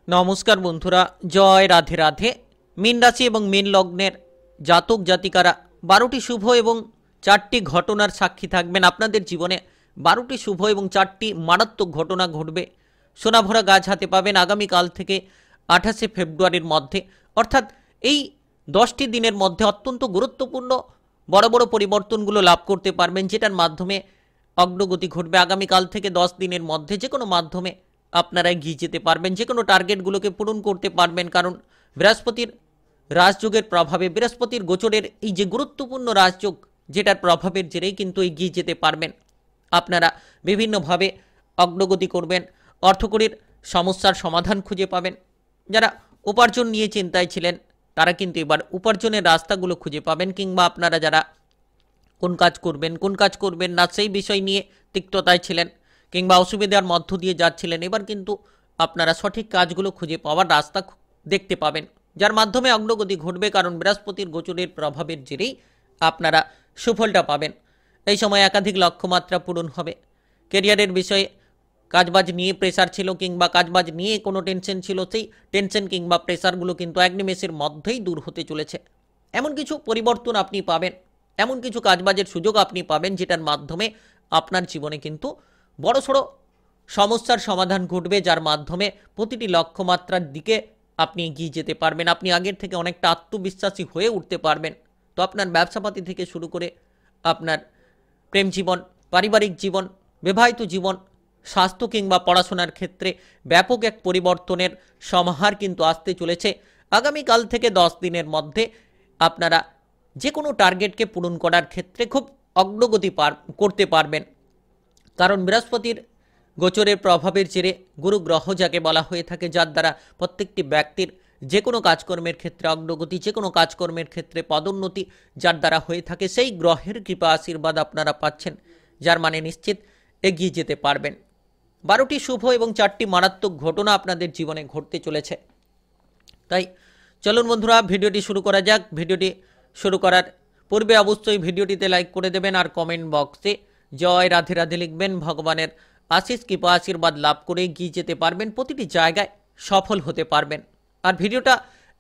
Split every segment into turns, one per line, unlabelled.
নমস্কার বন্ধুরা, জয় রাধে রাধে। মীন রাশি এবং মীন লগ্নের জাতক জাতিকারা 12টি শুভ এবং 4টি ঘটনার সাক্ষী থাকবেন। আপনাদের জীবনে 12টি শুভ এবং 4টি মারাত্মক ঘটনা ঘটবে। সোনাভরা গাছ হাতে পাবেন আগামীকাল থেকে 28শে ফেব্রুয়ারির মধ্যে, অর্থাৎ এই 10টি দিনের মধ্যে অত্যন্ত গুরুত্বপূর্ণ বড় বড় পরিবর্তনগুলো লাভ করতে পারবেন, যেটার মাধ্যমে অগ্রগতি ঘটবে। আগামীকাল থেকে 10 দিনের মধ্যে যে কোনো মাধ্যমে আপনারা এগিয়ে যেতে পারবেন, যে কোনো টার্গেটগুলোকে পূরণ করতে পারবেন। কারণ বৃহস্পতির রাজযোগের প্রভাবে, বৃহস্পতির গোচরের এই যে গুরুত্বপূর্ণ রাজযোগ, যেটার প্রভাবের জেরেই কিন্তু এগিয়ে যেতে পারবেন। আপনারা বিভিন্নভাবে অগ্রগতি করবেন, অর্থকরীর সমস্যার সমাধান খুঁজে পাবেন। যারা উপার্জন নিয়ে চিন্তায় ছিলেন তারা কিন্তু এবার উপার্জনের রাস্তাগুলো খুঁজে পাবেন, কিংবা আপনারা যারা কোন কাজ করবেন না সেই বিষয় নিয়ে তিক্ততায় ছিলেন কিংবা অসুবিধার মধ্য দিয়ে যাচ্ছিলেন, এবার কিন্তু আপনারা সঠিক কাজগুলো খুঁজে পাওয়ার রাস্তা দেখতে পাবেন, যার মাধ্যমে অগ্রগতি ঘটবে। কারণ বৃহস্পতির গোচরের প্রভাবের জেরেই আপনারা সুফলটা পাবেন। এই সময় একাধিক লক্ষ্যমাত্রা পূরণ হবে। কেরিয়ারের বিষয়ে কাজবাজ নিয়ে প্রেসার ছিল কিংবা কাজবাজ নিয়ে কোনো টেনশন ছিল, সেই টেনশন কিংবা প্রেসারগুলো কিন্তু এক নিমেষের মধ্যেই দূর হতে চলেছে। এমন কিছু পরিবর্তন আপনি পাবেন, এমন কিছু কাজবাজের সুযোগ আপনি পাবেন, যেটার মাধ্যমে আপনার জীবনে কিন্তু বড়সড় সমস্যার সমাধান ঘটবে, যার মাধ্যমে প্রতিটি লক্ষ্যমাত্রার দিকে আপনি এগিয়ে যেতে পারবেন। আপনি আগের থেকে অনেকটা আত্মবিশ্বাসী হয়ে উঠতে পারবেন। তো আপনার ব্যবসাপাতি থেকে শুরু করে আপনার প্রেম জীবন, পারিবারিক জীবন, বিবাহিত জীবন, স্বাস্থ্য কিংবা পড়াশোনার ক্ষেত্রে ব্যাপক এক পরিবর্তনের সমাহার কিন্তু আসতে চলেছে। আগামীকাল থেকে 10 দিনের মধ্যে আপনারা যে কোনো টার্গেটকে পূরণ করার ক্ষেত্রে খুব অগ্রগতি করতে পারবেন। কারণ বৃহস্পতির গোচরের প্রভাবের জেরে গুরু গ্রহ যাকে বলা হয়ে থাকে, যার দ্বারা প্রত্যেকটি ব্যক্তির যে কোনো কাজকর্মের ক্ষেত্রে অগ্রগতি, যে কোনো কাজকর্মের ক্ষেত্রে পদোন্নতি যার দ্বারা হয়ে থাকে, সেই গ্রহের কৃপা আশীর্বাদ আপনারা পাচ্ছেন, যার মানে নিশ্চিত এগিয়ে যেতে পারবেন। 12টি শুভ এবং 4টি মারাত্মক ঘটনা আপনাদের জীবনে ঘটতে চলেছে। তাই চলুন বন্ধুরা, ভিডিওটি শুরু করা যাক। ভিডিওটি শুরু করার পূর্বে অবশ্যই ভিডিওটিতে লাইক করে দেবেন আর কমেন্ট বক্সে জয় রাধে রাধে লিখবেন। ভগবানের আশিস কৃপা আশীর্বাদ লাভ করে এগিয়ে যেতে পারবেন, প্রতিটি জায়গায় সফল হতে পারবেন। আর ভিডিওটা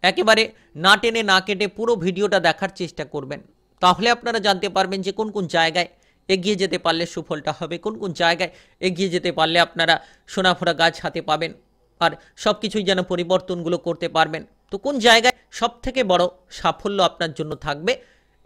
একেবারে না টেনে না কেটে পুরো ভিডিওটা দেখার চেষ্টা করবেন, তাহলে আপনারা জানতে পারবেন যে কোন কোন জায়গায় এগিয়ে যেতে পারলে সুফলটা হবে, কোন কোন জায়গায় এগিয়ে যেতে পারলে আপনারা সোনাফোড়া গাছ হাতে পাবেন আর সব কিছুই যেন পরিবর্তনগুলো করতে পারবেন। তো কোন জায়গায় সব থেকে বড় সাফল্য আপনার জন্য থাকবে,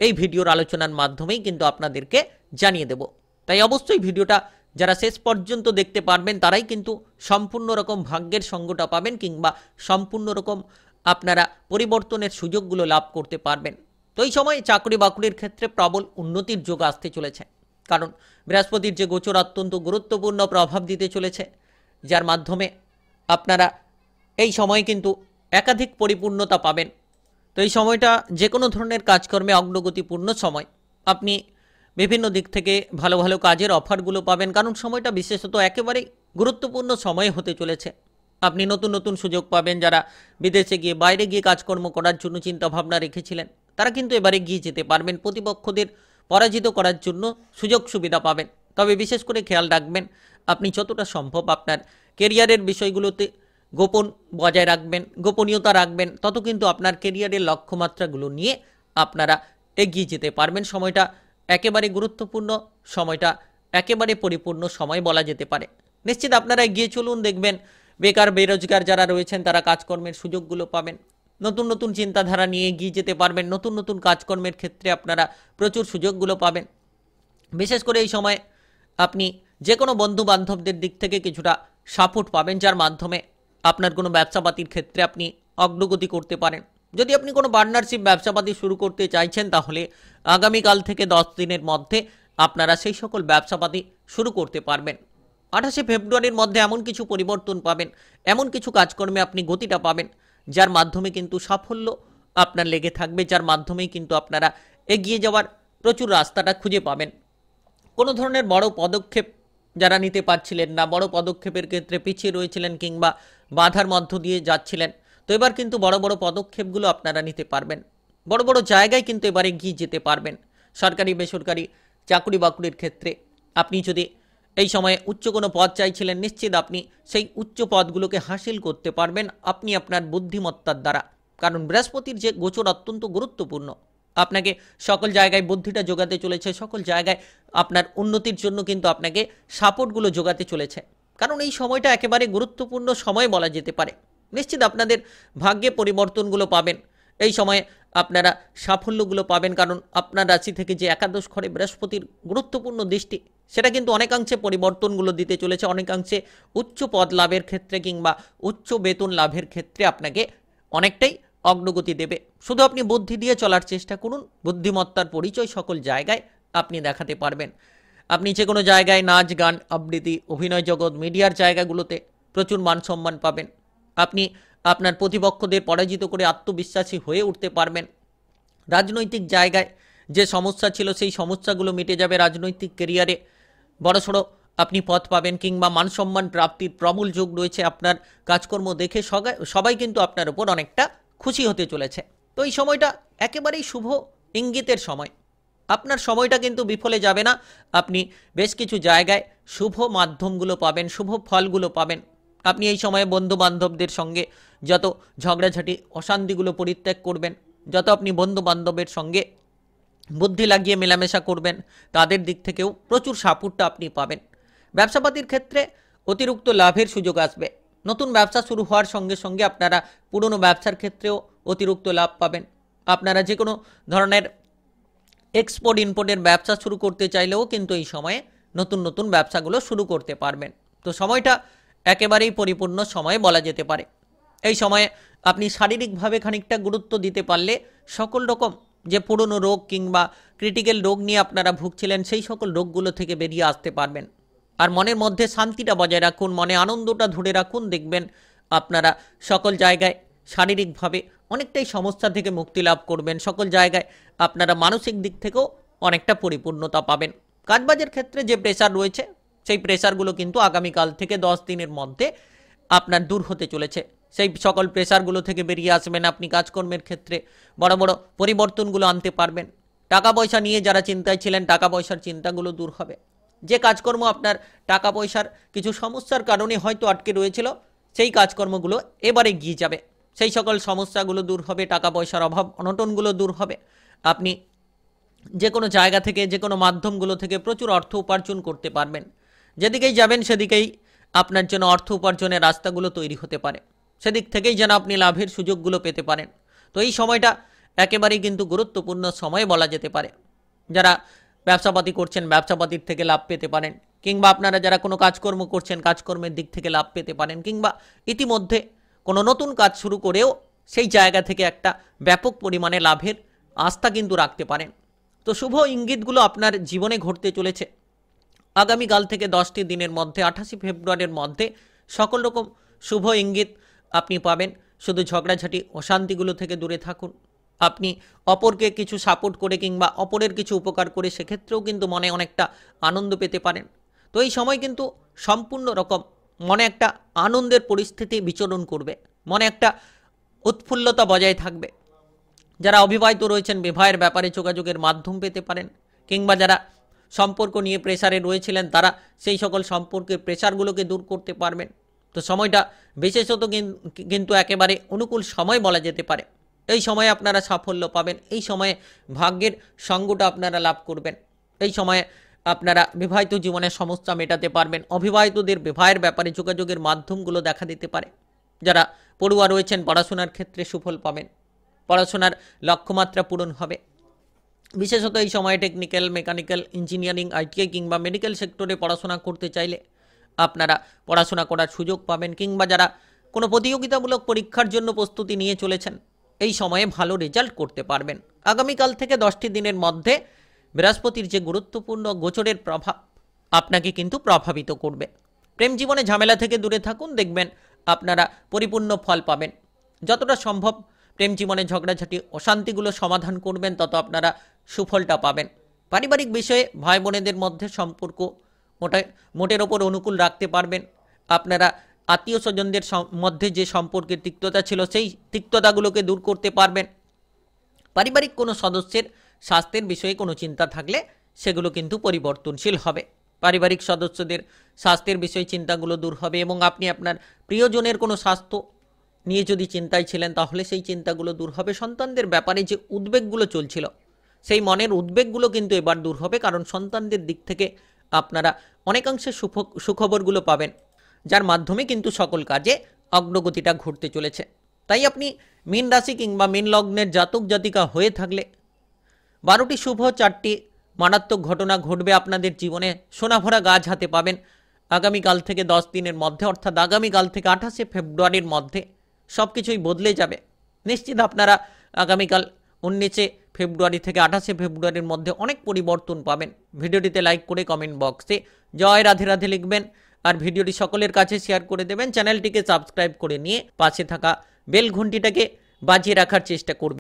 এই ভিডিওর আলোচনার মাধ্যমেই কিন্তু আপনাদেরকে জানিয়ে দেব। তাই অবশ্যই ভিডিওটা যারা শেষ পর্যন্ত দেখতে পারবেন তারাই কিন্তু সম্পূর্ণ রকম ভাগ্যের সঙ্গটা পাবেন, কিংবা সম্পূর্ণ রকম আপনারা পরিবর্তনের সুযোগগুলো লাভ করতে পারবেন। তো এই সময় চাকরি বাকরির ক্ষেত্রে প্রবল উন্নতির যোগ আসতে চলেছে। কারণ বৃহস্পতির যে গোচর অত্যন্ত গুরুত্বপূর্ণ প্রভাব দিতে চলেছে, যার মাধ্যমে আপনারা এই সময় কিন্তু একাধিক পরিপূর্ণতা পাবেন। তো এই সময়টা যে কোনো ধরনের কাজকর্মে অগ্রগতিপূর্ণ সময়। আপনি বিভিন্ন দিক থেকে ভালো ভালো কাজের অফারগুলো পাবেন, কারণ সময়টা বিশেষত একেবারেই গুরুত্বপূর্ণ সময় হতে চলেছে। আপনি নতুন নতুন সুযোগ পাবেন। যারা বিদেশে গিয়ে বাইরে গিয়ে কাজকর্ম করার জন্য চিন্তাভাবনা রেখেছিলেন তারা কিন্তু এবারে গিয়ে যেতে পারবেন। প্রতিপক্ষদের পরাজিত করার জন্য সুযোগ সুবিধা পাবেন। তবে বিশেষ করে খেয়াল রাখবেন, আপনি যতটা সম্ভব আপনার কেরিয়ারের বিষয়গুলোতে গোপন বজায় রাখবেন, গোপনীয়তা রাখবেন, তত কিন্তু আপনার কেরিয়ারের লক্ষ্যমাত্রাগুলো নিয়ে আপনারা এগিয়ে যেতে পারবেন। সময়টা একেবারে গুরুত্বপূর্ণ, সময়টা একেবারে পরিপূর্ণ সময় বলা যেতে পারে। নিশ্চিত আপনারা এগিয়ে চলুন, দেখবেন বেকার বেরোজগার যারা রয়েছেন তারা কাজকর্মের সুযোগগুলো পাবেন, নতুন নতুন চিন্তাধারা নিয়ে এগিয়ে যেতে পারবেন, নতুন নতুন কাজকর্মের ক্ষেত্রে আপনারা প্রচুর সুযোগগুলো পাবেন। বিশেষ করে এই সময় আপনি যে কোনো বন্ধু বান্ধবদের দিক থেকে কিছুটা সাপোর্ট পাবেন, যার মাধ্যমে আপনার কোনো ব্যবসাপাতির ক্ষেত্রে আপনি অগ্রগতি করতে পারেন। যদি আপনি কোনো পার্টনারশিপ ব্যবসাপাতি শুরু করতে চাইছেন, তাহলে আগামীকাল থেকে 10 দিনের মধ্যে আপনারা সেই সকল ব্যবসাপাতি শুরু করতে পারবেন। 28শে ফেব্রুয়ারির মধ্যে এমন কিছু পরিবর্তন পাবেন, এমন কিছু কাজকর্মে আপনি গতিটা পাবেন, যার মাধ্যমে কিন্তু সাফল্য আপনার লেগে থাকবে, যার মাধ্যমেই কিন্তু আপনারা এগিয়ে যাওয়ার প্রচুর রাস্তাটা খুঁজে পাবেন। কোনো ধরনের বড় পদক্ষেপ যারা নিতে পারছিলেন না, বড় পদক্ষেপের ক্ষেত্রে পিছিয়ে রয়েছিলেন কিংবা বাধার মধ্য দিয়ে যাচ্ছিলেন, তো এবার কিন্তু বড় বড় পদক্ষেপগুলো আপনারা নিতে পারবেন। বড় বড় জায়গায় কিন্তু এবার এগিয়ে যেতে পারবেন। সরকারি বেসরকারি চাকরি বাকরির ক্ষেত্রে আপনি যদি এই সময়ে উচ্চ কোনো পদ চাইছিলেন, নিশ্চিত আপনি সেই উচ্চ পদগুলোকে হাসিল করতে পারবেন আপনি আপনার বুদ্ধিমত্তার দ্বারা। কারণ বৃহস্পতির যে গোচর অত্যন্ত গুরুত্বপূর্ণ, আপনাকে সকল জায়গায় বুদ্ধিটা যোগাতে চলেছে, সকল জায়গায় আপনার উন্নতির জন্য কিন্তু আপনাকে সাপোর্টগুলো যোগাতে চলেছে। কারণ এই সময়টা একেবারে গুরুত্বপূর্ণ সময় বলা যেতে পারে। নিশ্চিত আপনাদের ভাগ্যে পরিবর্তনগুলো পাবেন, এই সময়ে আপনারা সাফল্যগুলো পাবেন। কারণ আপনার রাশি থেকে যে একাদশ ঘরে বৃহস্পতির গুরুত্বপূর্ণ দৃষ্টি, সেটা কিন্তু অনেকাংশে পরিবর্তনগুলো দিতে চলেছে, অনেকাংশে উচ্চ পদ লাভের ক্ষেত্রে কিংবা উচ্চ বেতন লাভের ক্ষেত্রে আপনাকে অনেকটাই অগ্রগতি দেবে। শুধু আপনি বুদ্ধি দিয়ে চলার চেষ্টা করুন, বুদ্ধিমত্তার পরিচয় সকল জায়গায় আপনি দেখাতে পারবেন। আপনি যে কোনো জায়গায় নাচ গান আবৃত্তি অভিনয় জগৎ মিডিয়ার জায়গাগুলোতে প্রচুর মান সম্মান পাবেন। আপনি আপনার প্রতিপক্ষদের পরাজিত করে আত্মবিশ্বাসী হয়ে উঠতে পারবেন। রাজনৈতিক জায়গায় যে সমস্যা ছিল সেই সমস্যাগুলো মিটে যাবে। রাজনৈতিক কেরিয়ারে বড়সড় আপনি পথ পাবেন কিংবা মান সম্মান প্রাপ্তির প্রবল যোগ রয়েছে। আপনার কাজকর্ম দেখে সবাই কিন্তু আপনার উপর অনেকটা খুশি হতে চলেছে। তো এই সময়টা একেবারেই শুভ ইঙ্গিতের সময়, আপনার সময়টা কিন্তু বিফলে যাবে না। আপনি বেশ কিছু জায়গায় শুভ মাধ্যমগুলো পাবেন, শুভ ফলগুলো পাবেন। আপনি এই সময়ে বন্ধু বান্ধবদের সঙ্গে যত ঝগড়াঝাটি অশান্তিগুলো পরিত্যাগ করবেন, যত আপনি বন্ধু বান্ধবের সঙ্গে বুদ্ধি লাগিয়ে মেলামেশা করবেন, তাদের দিক থেকেও প্রচুর সাপোর্টটা আপনি পাবেন। ব্যবসাপাতির ক্ষেত্রে অতিরিক্ত লাভের সুযোগ আসবে। নতুন ব্যবসা শুরু হওয়ার সঙ্গে সঙ্গে আপনারা পুরনো ব্যবসার ক্ষেত্রেও অতিরিক্ত লাভ পাবেন। আপনারা যে কোনো ধরনের এক্সপোর্ট ইম্পোর্টের ব্যবসা শুরু করতে চাইলেও কিন্তু এই সময়ে নতুন নতুন ব্যবসাগুলো শুরু করতে পারবেন। তো সময়টা একেবারেই পরিপূর্ণ সময় বলা যেতে পারে। এই সময়ে আপনি শারীরিকভাবে খানিকটা গুরুত্ব দিতে পারলে সকল রকম যে পুরনো রোগ কিংবা ক্রিটিক্যাল রোগ নিয়ে আপনারা ভুগছিলেন, সেই সকল রোগগুলো থেকে বেরিয়ে আসতে পারবেন। আর মনের মধ্যে শান্তিটা বজায় রাখুন, মনে আনন্দটা ধরে রাখুন, দেখবেন আপনারা সকল জায়গায় শারীরিকভাবে অনেকটাই সমস্যা থেকে মুক্তি লাভ করবেন। সকল জায়গায় আপনারা মানসিক দিক থেকেও অনেকটা পরিপূর্ণতা পাবেন। কাজবাজের ক্ষেত্রে যে প্রেসার রয়েছে, সেই প্রেসারগুলো কিন্তু আগামীকাল থেকে 10 দিনের মধ্যে আপনার দূর হতে চলেছে। সেই সকল প্রেসারগুলো থেকে বেরিয়ে আসবেন। আপনি কাজকর্মের ক্ষেত্রে বড় বড় পরিবর্তনগুলো আনতে পারবেন। টাকা পয়সা নিয়ে যারা চিন্তায় ছিলেন, টাকা পয়সার চিন্তাগুলো দূর হবে। যে কাজকর্ম আপনার টাকা পয়সার কিছু সমস্যার কারণে হয়তো আটকে রয়েছিল, সেই কাজকর্মগুলো এবারে এগিয়ে যাবে। সেই সকল সমস্যাগুলো দূর হবে, টাকা পয়সার অভাব অনটনগুলো দূর হবে। আপনি যে কোনো জায়গা থেকে, যে কোনো মাধ্যমগুলো থেকে প্রচুর অর্থ উপার্জন করতে পারবেন। যেদিকেই যাবেন সেদিকেই আপনার জন্য অর্থ উপার্জনের রাস্তাগুলো তৈরি হতে পারে, সেদিক থেকেই যেন আপনি লাভের সুযোগগুলো পেতে পারেন। তো এই সময়টা একেবারেই কিন্তু গুরুত্বপূর্ণ সময় বলা যেতে পারে। যারা ব্যবসাপাতি করছেন, ব্যবসাপাতির থেকে লাভ পেতে পারেন, কিংবা আপনারা যারা কোনো কাজকর্ম করছেন, কাজকর্মের দিক থেকে লাভ পেতে পারেন, কিংবা ইতিমধ্যে কোনো নতুন কাজ শুরু করেও সেই জায়গা থেকে একটা ব্যাপক পরিমাণে লাভের আস্থা কিন্তু রাখতে পারেন। তো শুভ ইঙ্গিতগুলো আপনার জীবনে ঘটতে চলেছে আগামীকাল থেকে 10টি দিনের মধ্যে, 28 ফেব্রুয়ারির মধ্যে সকল রকম শুভ ইঙ্গিত আপনি পাবেন। শুধু ঝগড়াঝাটি অশান্তিগুলো থেকে দূরে থাকুন। আপনি অপরকে কিছু সাপোর্ট করে কিংবা অপরের কিছু উপকার করে সেক্ষেত্রেও কিন্তু মনে অনেকটা আনন্দ পেতে পারেন। তো এই সময় কিন্তু সম্পূর্ণ রকম মনে একটা আনন্দের পরিস্থিতি বিচরণ করবে, মনে একটা উৎফুল্লতা বজায় থাকবে। যারা অবিবাহিত রয়েছেন, বিবাহের ব্যাপারে যোগাযোগের মাধ্যম পেতে পারেন, কিংবা যারা সম্পর্ক নিয়ে প্রেসারে রয়েছিলেন, তারা সেই সকল সম্পর্কের প্রেসারগুলোকে দূর করতে পারবেন। তো সময়টা বিশেষত কিন্তু একেবারে অনুকূল সময় বলা যেতে পারে। এই সময়ে আপনারা সাফল্য পাবেন, এই সময়ে ভাগ্যের সঙ্গটা আপনারা লাভ করবেন। এই সময়ে আপনারা বিবাহিত জীবনের সমস্যা মেটাতে পারবেন। অবিবাহিতদের বিবাহের ব্যাপারে যোগাযোগের মাধ্যমগুলো দেখা দিতে পারে। যারা পড়ুয়া রয়েছেন, পড়াশোনার ক্ষেত্রে সুফল পাবেন, পড়াশোনার লক্ষ্যমাত্রা পূরণ হবে। বিশেষত এই সময়ে টেকনিক্যাল, মেকানিক্যাল, ইঞ্জিনিয়ারিং, আইটিআই কিংবা মেডিকেল সেক্টরে পড়াশোনা করতে চাইলে আপনারা পড়াশোনা করার সুযোগ পাবেন, কিংবা যারা কোনো প্রতিযোগিতামূলক পরীক্ষার জন্য প্রস্তুতি নিয়ে চলেছেন, এই সময়ে ভালো রেজাল্ট করতে পারবেন। আগামীকাল থেকে 10টি দিনের মধ্যে বৃহস্পতির যে গুরুত্বপূর্ণ গোচরের প্রভাব আপনাকে কিন্তু প্রভাবিত করবে। প্রেম জীবনে ঝামেলা থেকে দূরে থাকুন, দেখবেন আপনারা পরিপূর্ণ ফল পাবেন। যতটা সম্ভব প্রেম জীবনে ঝগড়াঝাটি অশান্তিগুলো সমাধান করবেন, তত আপনারা সুফলটা পাবেন। পারিবারিক বিষয়ে ভাই বোনেদের মধ্যে সম্পর্ক মোটের ওপর অনুকূল রাখতে পারবেন। আপনারা আত্মীয় স্বজনদের মধ্যে যে সম্পর্কের তিক্ততা ছিল, সেই তিক্ততাগুলোকে দূর করতে পারবেন। পারিবারিক কোনো সদস্যের স্বাস্থ্যের বিষয়ে কোনো চিন্তা থাকলে সেগুলো কিন্তু পরিবর্তনশীল হবে। পারিবারিক সদস্যদের স্বাস্থ্যের বিষয়ে চিন্তাগুলো দূর হবে এবং আপনি আপনার প্রিয়জনের কোনো স্বাস্থ্য নিয়ে যদি চিন্তায় ছিলেন তাহলে সেই চিন্তাগুলো দূর হবে। সন্তানদের ব্যাপারে যে উদ্বেগগুলো চলছিল সেই মনের উদ্বেগগুলো কিন্তু এবার দূর হবে, কারণ সন্তানদের দিক থেকে আপনারা অনেকাংশে সুখবরগুলো পাবেন, যার মাধ্যমে কিন্তু সকল কাজে অগ্রগতিটা ঘটতে চলেছে। তাই আপনি মীন রাশি কিংবা মীন লগ্নের জাতক জাতিকা হয়ে থাকলে 12টি শুভ 4টি মারাত্মক ঘটনা ঘটবে আপনাদের জীবনে। সোনাভরা গাছ হাতে পাবেন আগামীকাল থেকে 10 দিনের মধ্যে, অর্থাৎ আগামীকাল থেকে 28শে ফেব্রুয়ারির মধ্যে সব কিছুই বদলে যাবে। নিশ্চিত আপনারা আগামীকাল 19শে ফেব্রুয়ারি থেকে 28শে ফেব্রুয়ারির মধ্যে অনেক পরিবর্তন পাবেন। ভিডিওটিতে লাইক করে কমেন্ট বক্সে জয় রাধে রাধে লিখবেন আর ভিডিওটি সকলের কাছে শেয়ার করে দেবেন। চ্যানেলটিকে সাবস্ক্রাইব করে নিয়ে পাশে থাকা বেল ঘন্টিটাকে বাজিয়ে রাখার চেষ্টা করবেন।